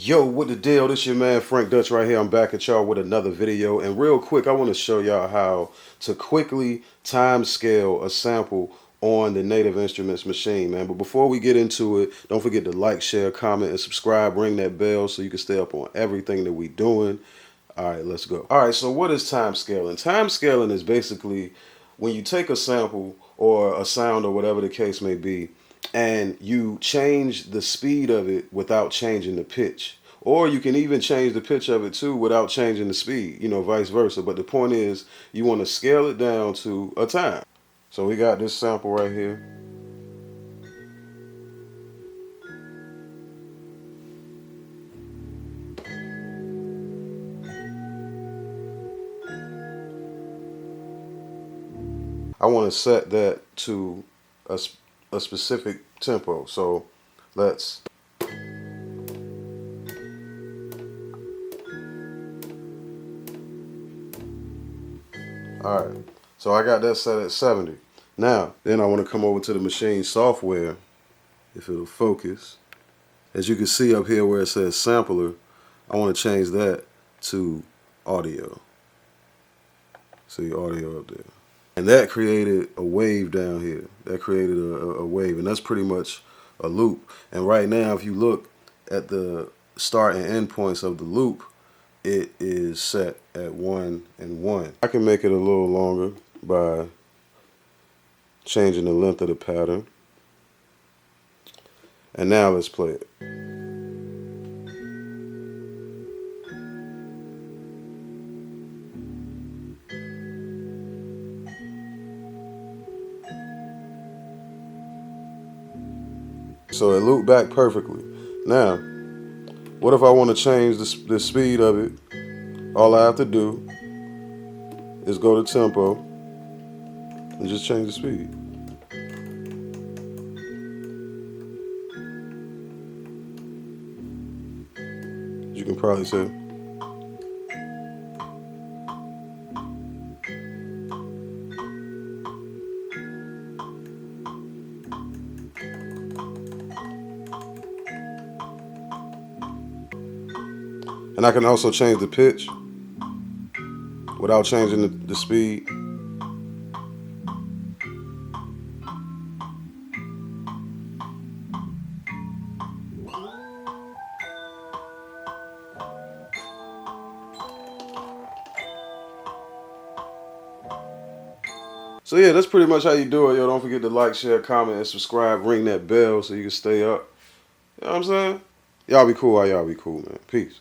Yo, what the deal? This your man Frank Dutch right here. I'm back at y'all with another video. And real quick, I want to show y'all how to quickly time scale a sample on the Native Instruments Maschine, man. But before we get into it, don't forget to like, share, comment, and subscribe. Ring that bell so you can stay up on everything that we doing. All right, let's go. All right, so what is time scaling? Time scaling is basically when you take a sample or a sound or whatever the case may be, and you change the speed of it without changing the pitch. Or you can even change the pitch of it too without changing the speed, vice versa. But the point is, you want to scale it down to a time. So we got this sample right here. I want to set that to a specific tempo. So let's. All right, so I got that set at 70. Now, then I want to come over to the Maschine software, if it'll focus. As you can see up here where it says sampler, I want to change that to audio. See audio up there. And that created a wave down here. That created a wave, and that's pretty much a loop. And right now, if you look at the start and end points of the loop, it is set at 1 and 1. I can make it a little longer by changing the length of the pattern. And now let's play it. So it looped back perfectly. Now, what if I want to change the speed of it? All I have to do is go to tempo and just change the speed. You can probably see. And I can also change the pitch without changing the speed. So yeah, that's pretty much how you do it, yo. Don't forget to like, share, comment, and subscribe. Ring that bell so you can stay up. You know what I'm saying? Y'all be cool while y'all be cool, man. Peace.